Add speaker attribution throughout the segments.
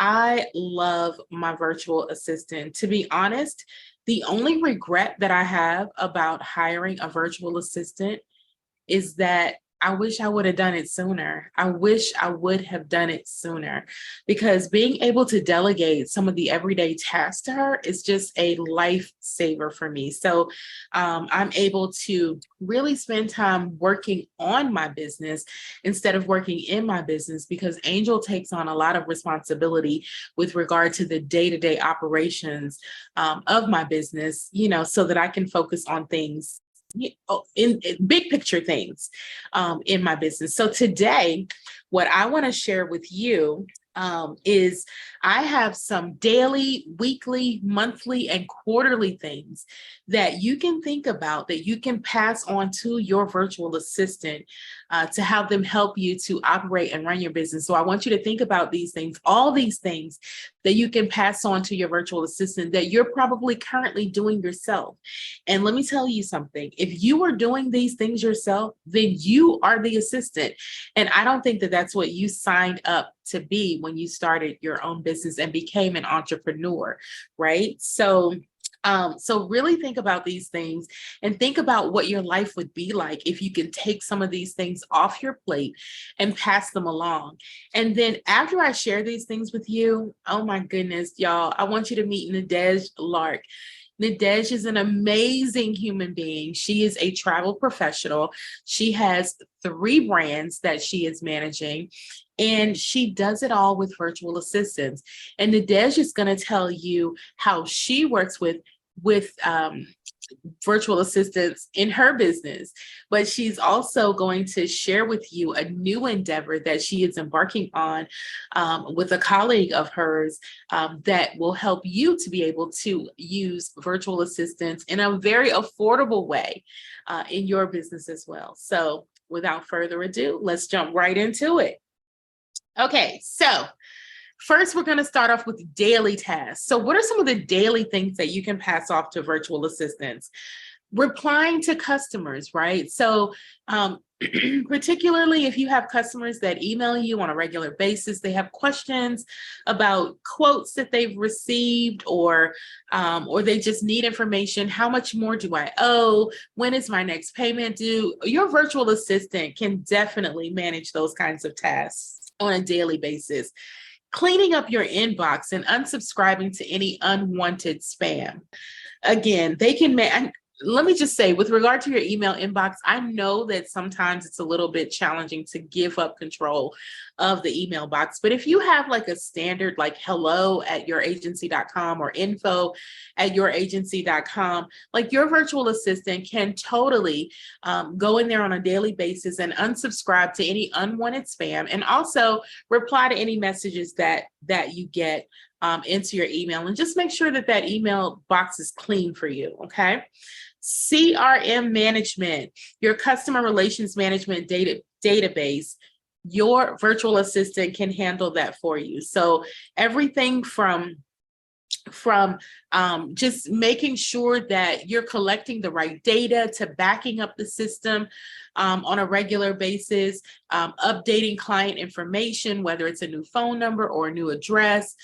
Speaker 1: I love my virtual assistant. To be honest, the only regret that I have about hiring a virtual assistant is that I wish I would have done it sooner. I wish I would have done it sooner, because being able to delegate some of the everyday tasks to her is just a lifesaver for me. So I'm able to really spend time working on my business instead of working in my business, because Angel takes on a lot of responsibility with regard to the day-to-day operations of my business, so that I can focus on things in big picture things in my business. So today, what I want to share with you is I have some daily, weekly, monthly, and quarterly things that you can think about, that you can pass on to your virtual assistant to have them help you to operate and run your business. So I want you to think about these things, all these things that you can pass on to your virtual assistant that you're probably currently doing yourself. And let me tell you something, if you are doing these things yourself, then you are the assistant. And I don't think that that's what you signed up to be when you started your own business and became an entrepreneur, right? So really think about these things and think about what your life would be like if you can take some of these things off your plate and pass them along. And then after I share these things with you, oh my goodness, y'all, I want you to meet Nadej Lark. Nadej is an amazing human being. She is a travel professional. She has 3 brands that she is managing, and she does it all with virtual assistants. And Nadej is going to tell you how she works with virtual assistants in her business, but she's also going to share with you a new endeavor that she is embarking on with a colleague of hers that will help you to be able to use virtual assistants in a very affordable way in your business as well. So without further ado, let's jump right into it. Okay, so first, we're going to start off with daily tasks. So what are some of the daily things that you can pass off to virtual assistants? Replying to customers, right? So particularly if you have customers that email you on a regular basis, they have questions about quotes that they've received, or they just need information. How much more do I owe? When is my next payment due? Your virtual assistant can definitely manage those kinds of tasks on a daily basis. Cleaning up your inbox and unsubscribing to any unwanted spam. Again, they can let me just say, with regard to your email inbox, I know that sometimes it's a little bit challenging to give up control of the email box. But if you have like a standard, like hello@youragency.com or info@youragency.com, like your virtual assistant can totally go in there on a daily basis and unsubscribe to any unwanted spam, and also reply to any messages that you get into your email, and just make sure that that email box is clean for you, okay? CRM management, your customer relations management database, your virtual assistant can handle that for you. So everything from just making sure that you're collecting the right data, to backing up the system on a regular basis, updating client information, whether it's a new phone number or a new address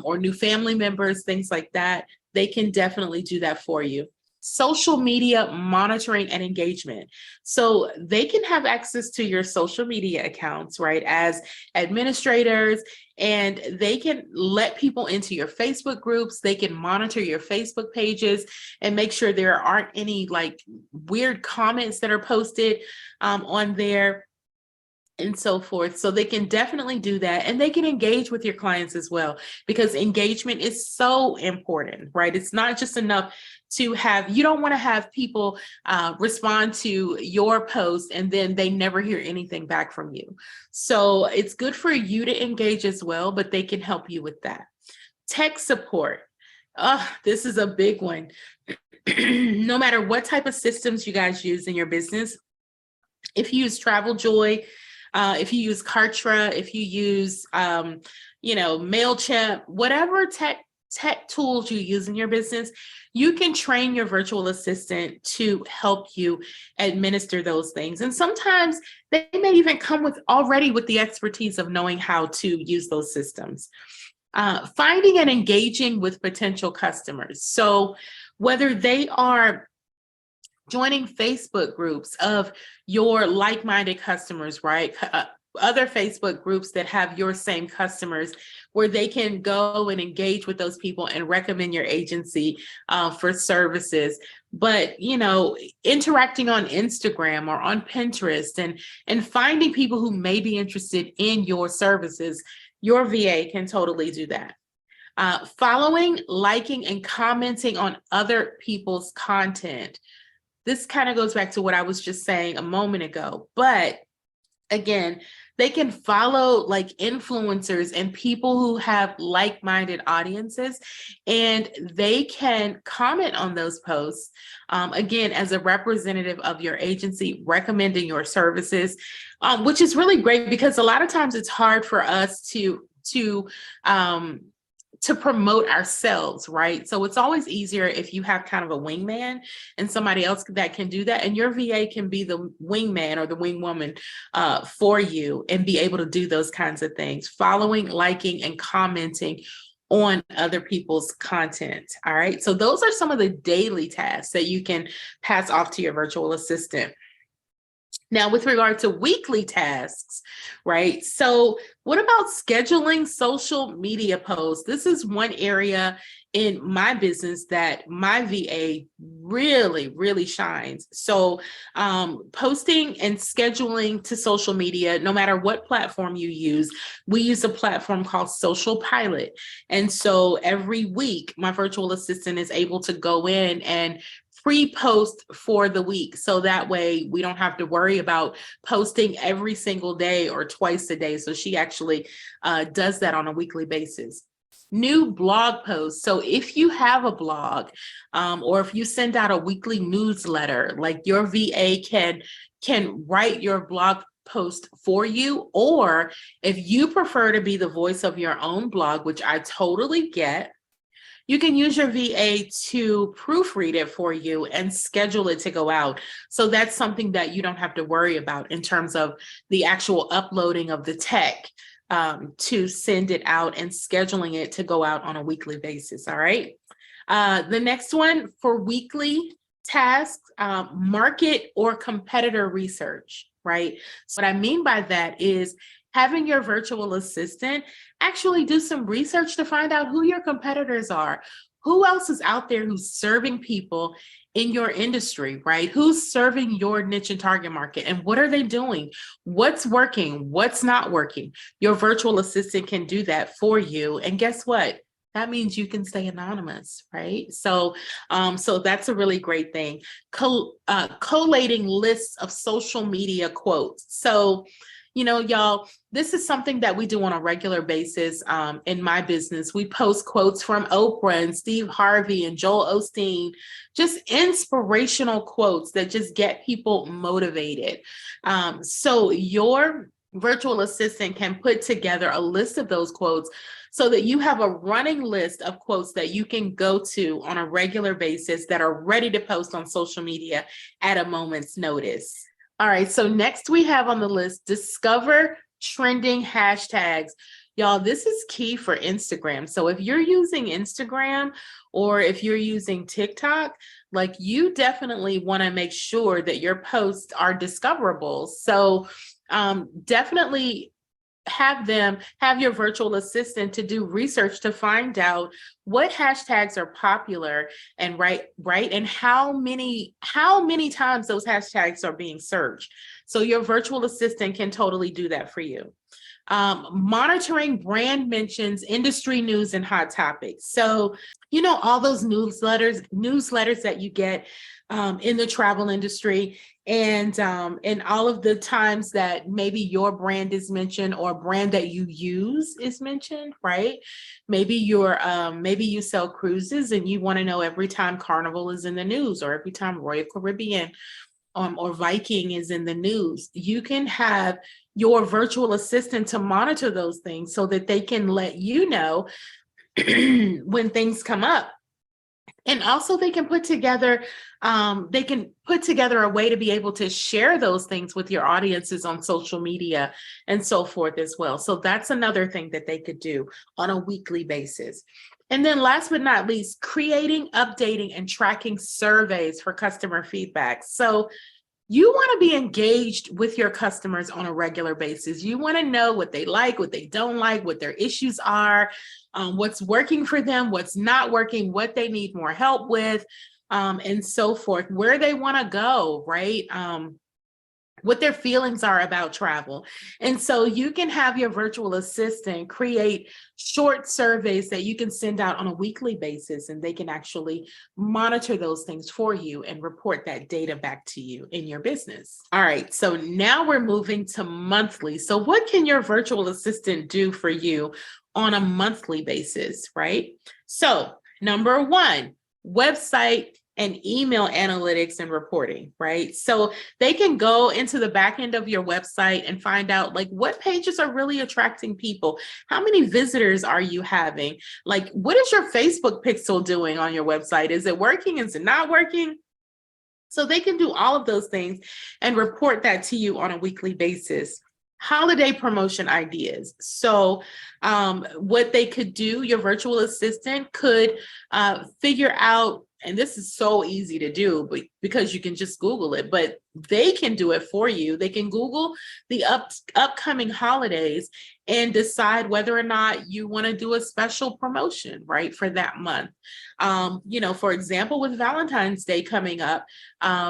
Speaker 1: or new family members, things like that. They can definitely do that for you. Social media monitoring and engagement. So they can have access to your social media accounts, right, as administrators, and they can let people into your Facebook groups. They can monitor your Facebook pages and make sure there aren't any like weird comments that are posted on there, and so forth. So they can definitely do that, and they can engage with your clients as well, because engagement is so important, right? It's not just enough to have, you don't want to have people respond to your post and then they never hear anything back from you. So it's good for you to engage as well, but they can help you with that. Tech support. This is a big one. No matter what type of systems you guys use in your business, if you use TravelJoy, if you use Kartra, if you use, MailChimp, whatever tech tools you use in your business, you can train your virtual assistant to help you administer those things. And sometimes they may even come with the expertise of knowing how to use those systems. Finding and engaging with potential customers. So whether they are joining Facebook groups of your like-minded customers, right? Other Facebook groups that have your same customers, where they can go and engage with those people and recommend your agency for services. But, interacting on Instagram or on Pinterest and finding people who may be interested in your services, your VA can totally do that. Following, liking, and commenting on other people's content. This kind of goes back to what I was just saying a moment ago, but again, they can follow like influencers and people who have like-minded audiences, and they can comment on those posts, again, as a representative of your agency, recommending your services, which is really great because a lot of times it's hard for us to promote ourselves, right? So it's always easier if you have kind of a wingman and somebody else that can do that. And your VA can be the wingman or the wingwoman for you and be able to do those kinds of things, following, liking, and commenting on other people's content. All right. So those are some of the daily tasks that you can pass off to your virtual assistant. Now, with regard to weekly tasks, right? So what about scheduling social media posts? This is one area in my business that my VA really, really shines. So posting and scheduling to social media, no matter what platform you use, we use a platform called Social Pilot. And so every week, my virtual assistant is able to go in and pre-post for the week. So that way we don't have to worry about posting every single day or twice a day. So she actually does that on a weekly basis. New blog posts. So if you have a blog or if you send out a weekly newsletter, like your VA can write your blog post for you, or if you prefer to be the voice of your own blog, which I totally get, you can use your VA to proofread it for you and schedule it to go out. So that's something that you don't have to worry about in terms of the actual uploading of the tech to send it out and scheduling it to go out on a weekly basis. All right. The next one for weekly tasks, market or competitor research, right? So what I mean by that is having your virtual assistant actually do some research to find out who your competitors are. Who else is out there who's serving people in your industry, right? Who's serving your niche and target market, and what are they doing? What's working? What's not working? Your virtual assistant can do that for you. And guess what? That means you can stay anonymous, right? So that's a really great thing. Collating lists of social media quotes. So, y'all, this is something that we do on a regular basis in my business. We post quotes from Oprah and Steve Harvey and Joel Osteen, just inspirational quotes that just get people motivated. So your virtual assistant can put together a list of those quotes so that you have a running list of quotes that you can go to on a regular basis that are ready to post on social media at a moment's notice. All right, so next we have on the list, discover trending hashtags. Y'all, this is key for Instagram. So if you're using Instagram or if you're using TikTok, like, you definitely want to make sure that your posts are discoverable. So definitely have your virtual assistant to do research to find out what hashtags are popular and right, and how many times those hashtags are being searched. So your virtual assistant can totally do that for you. Monitoring brand mentions, industry news, and hot topics. So, all those newsletters that you get in the travel industry, and all of the times that maybe your brand is mentioned or brand that you use is mentioned, right? Maybe you sell cruises and you want to know every time Carnival is in the news or every time Royal Caribbean or Viking is in the news. You can have your virtual assistant to monitor those things so that they can let you know when things come up. And also they can put together a way to be able to share those things with your audiences on social media and so forth as well. So that's another thing that they could do on a weekly basis. And then last but not least, creating, updating, and tracking surveys for customer feedback. So you want to be engaged with your customers on a regular basis. You want to know what they like, what they don't like, what their issues are, what's working for them, what's not working, what they need more help with, and so forth, where they want to go, right? What their feelings are about travel. And so you can have your virtual assistant create short surveys that you can send out on a weekly basis, and they can actually monitor those things for you and report that data back to you in your business. All right, so now we're moving to monthly. So what can your virtual assistant do for you on a monthly basis, right? So number one, website and email analytics and reporting, right? So they can go into the back end of your website and find out like what pages are really attracting people. How many visitors are you having? Like, what is your Facebook pixel doing on your website? Is it working? Is it not working? So they can do all of those things and report that to you on a weekly basis. Holiday promotion ideas. So what they could do, your virtual assistant could figure out, and this is so easy to do but because you can just Google it, but they can do it for you. They can Google the upcoming holidays and decide whether or not you want to do a special promotion, right, for that month. For example, with Valentine's Day coming up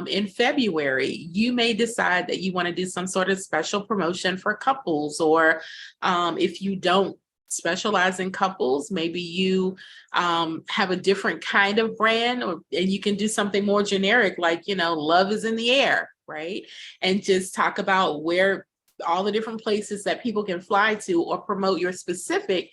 Speaker 1: in February, you may decide that you want to do some sort of special promotion for couples, or if you don't specialize in couples, maybe you have a different kind of brand, and you can do something more generic like, love is in the air, right? And just talk about where all the different places that people can fly to, or promote your specific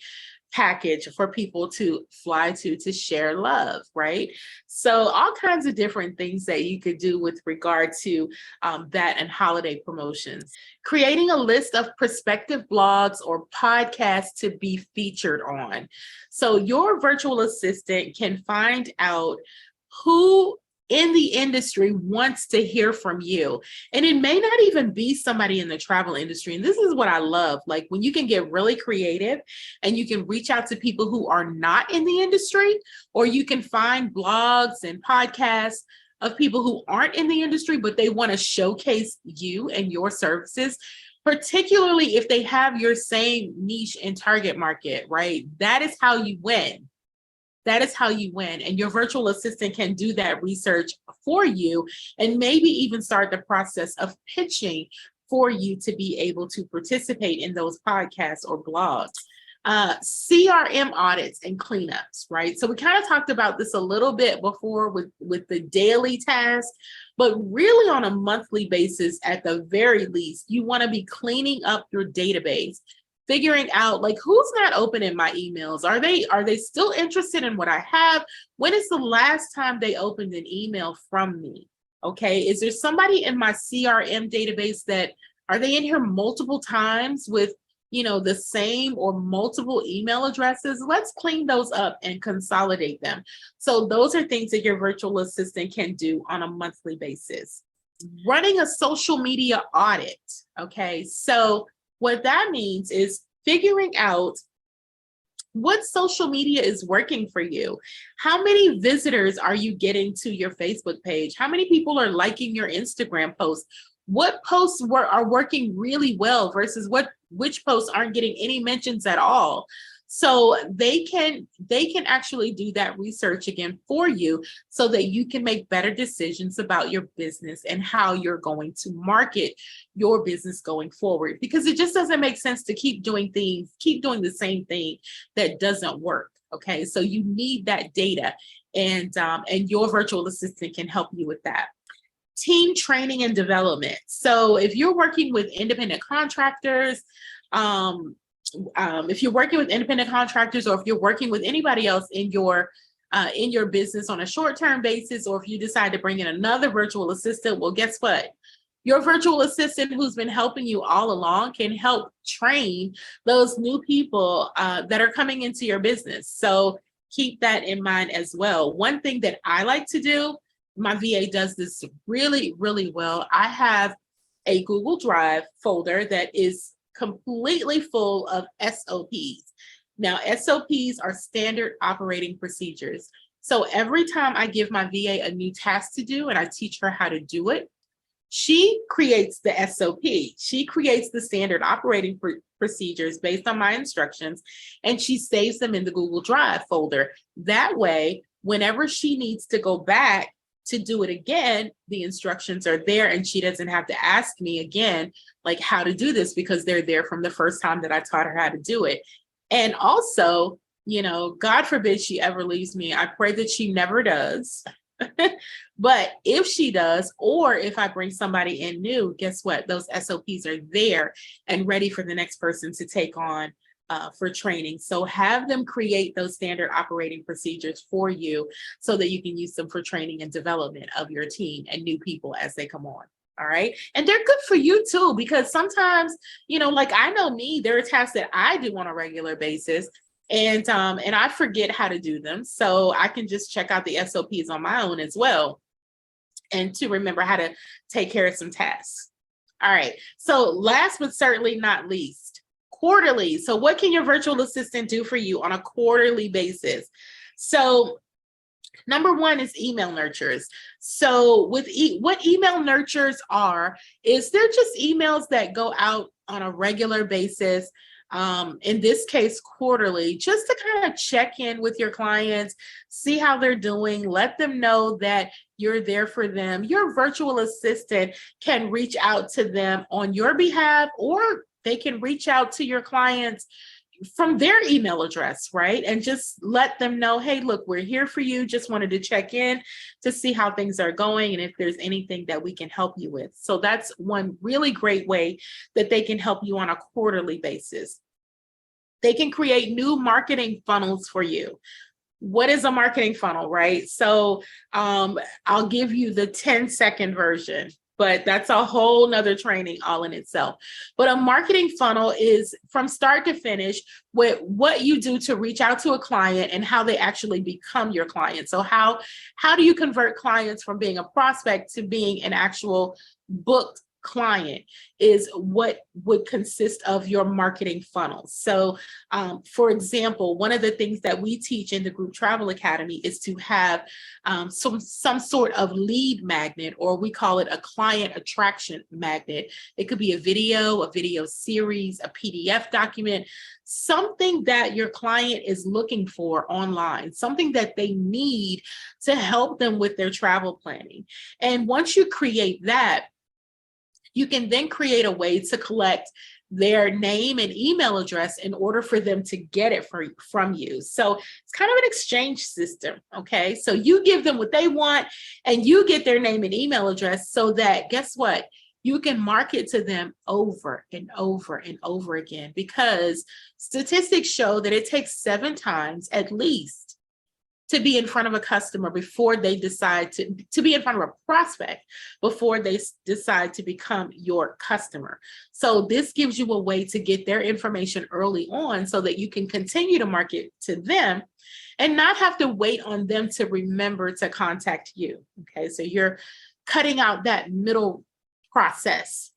Speaker 1: package for people to fly to share love, right? So all kinds of different things that you could do with regard to that and holiday promotions. Creating a list of prospective blogs or podcasts to be featured on. So your virtual assistant can find out who in the industry wants to hear from you. And it may not even be somebody in the travel industry. And this is what I love, like when you can get really creative and you can reach out to people who are not in the industry, or you can find blogs and podcasts of people who aren't in the industry, but they want to showcase you and your services, particularly if they have your same niche and target market, right? That is how you win. That is how you win. And your virtual assistant can do that research for you and maybe even start the process of pitching for you to be able to participate in those podcasts or blogs. CRM audits and cleanups, right? So we kind of talked about this a little bit before with the daily task, but really on a monthly basis, at the very least, you want to be cleaning up your database, figuring out like who's not opening my emails. Are they still interested in what I have? When is the last time they opened an email from me? Okay, is there somebody in my CRM database that are they in here multiple times with the same or multiple email addresses? Let's clean those up and consolidate them. So those are things that your virtual assistant can do on a monthly basis. Running a social media audit. Okay, so what that means is figuring out what social media is working for you. How many visitors are you getting to your Facebook page? How many people are liking your Instagram posts? What posts are working really well versus which posts aren't getting any mentions at all? So they can actually do that research again for you so that you can make better decisions about your business and how you're going to market your business going forward, because it just doesn't make sense to keep doing the same thing that doesn't work. Okay, so you need that data, and your virtual assistant can help you with that. Team training and development. So if you're working with independent contractors, if you're working with independent contractors, or if you're working with anybody else in your business on a short-term basis, or if you decide to bring in another virtual assistant, well, guess what? Your virtual assistant who's been helping you all along can help train those new people that are coming into your business. So keep that in mind as well. One thing that I like to do, my VA does this really, really well. I have a Google Drive folder that is completely full of SOPs. Now, SOPs are standard operating procedures. So every time I give my VA a new task to do and I teach her how to do it, she creates the SOP. She creates the standard operating procedures based on my instructions, and she saves them in the Google Drive folder. That way, whenever she needs to go back to do it again, the instructions are there and she doesn't have to ask me again, like how to do this, because they're there from the first time that I taught her how to do it. And also, you know, God forbid she ever leaves me. I pray that she never does. But if she does, or if I bring somebody in new, guess what? Those SOPs are there and ready for the next person to take on for training. So have them create those standard operating procedures for you so that you can use them for training and development of your team and new people as they come on. All right. And they're good for you too, because sometimes, you know, like I know me, there are tasks that I do on a regular basis. And I forget how to do them. So I can just check out the SOPs on my own as well, and to remember how to take care of some tasks. All right. So last but certainly not least, quarterly. So what can your virtual assistant do for you on a quarterly basis? So number one is email nurtures. So with what email nurtures are, is they're just emails that go out on a regular basis. In this case, quarterly, just to kind of check in with your clients, see how they're doing, let them know that you're there for them. Your virtual assistant can reach out to them on your behalf, or they can reach out to your clients from their email address, right? And just let them know, hey, look, we're here for you. Just wanted to check in to see how things are going and if there's anything that we can help you with. So that's one really great way that they can help you on a quarterly basis. They can create new marketing funnels for you. What is a marketing funnel, right? So I'll give you the 10-second version, but that's a whole nother training all in itself. But a marketing funnel is from start to finish with what you do to reach out to a client and how they actually become your client. So how do you convert clients from being a prospect to being an actual booked client is what would consist of your marketing funnel. So for example, one of the things that we teach in the Group Travel Academy is to have some sort of lead magnet, or we call it a client attraction magnet. It could be a video series, a PDF document, something that your client is looking for online, something that they need to help them with their travel planning. And once you create that, you can then create a way to collect their name and email address in order for them to get it from you. So it's kind of an exchange system, okay? So you give them what they want and you get their name and email address so that, guess what? You can market to them over and over and over again, because statistics show that it takes 7 times at least to be in front of a customer before they decide to be in front of a prospect before they decide to become your customer. So this gives you a way to get their information early on so that you can continue to market to them and not have to wait on them to remember to contact you. Okay, so you're cutting out that middle process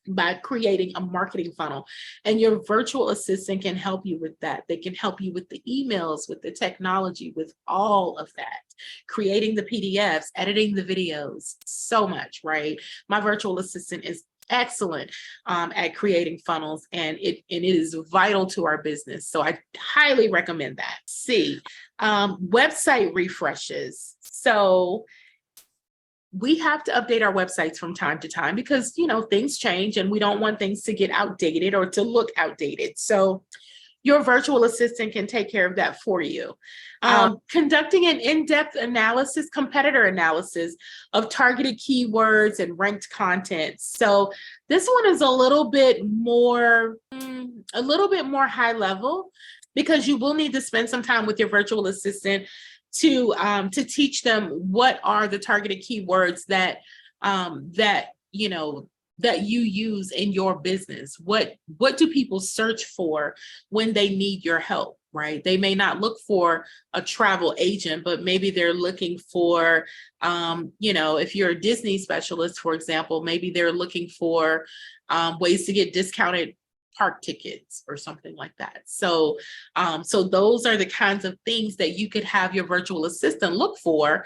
Speaker 1: by creating a marketing funnel, and your virtual assistant can help you with that. They can help you with the emails, with the technology, with all of that, creating the PDFs, editing the videos, so much, right? My virtual assistant is excellent at creating funnels, and it is vital to our business. So I highly recommend that. Website refreshes. So we have to update our websites from time to time because, you know, things change and we don't want things to get outdated or to look outdated. So your virtual assistant can take care of that for you. Conducting an in-depth analysis, competitor analysis of targeted keywords and ranked content. So this one is a little bit more high level, because you will need to spend some time with your virtual assistant to teach them what are the targeted keywords that you use in your business. What do people search for when they need your help, right? They may not look for a travel agent, but maybe they're looking for, if you're a Disney specialist, for example, maybe they're looking for ways to get discounted park tickets or something like that. So those are the kinds of things that you could have your virtual assistant look for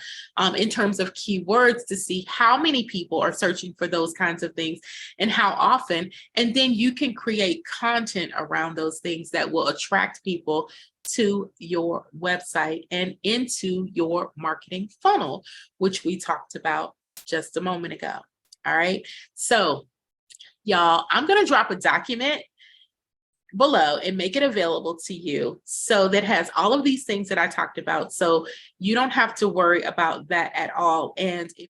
Speaker 1: in terms of keywords to see how many people are searching for those kinds of things and how often. And then you can create content around those things that will attract people to your website and into your marketing funnel, which we talked about just a moment ago. All right. So y'all, I'm going to drop a document below and make it available to you. So that has all of these things that I talked about. So you don't have to worry about that at all. And if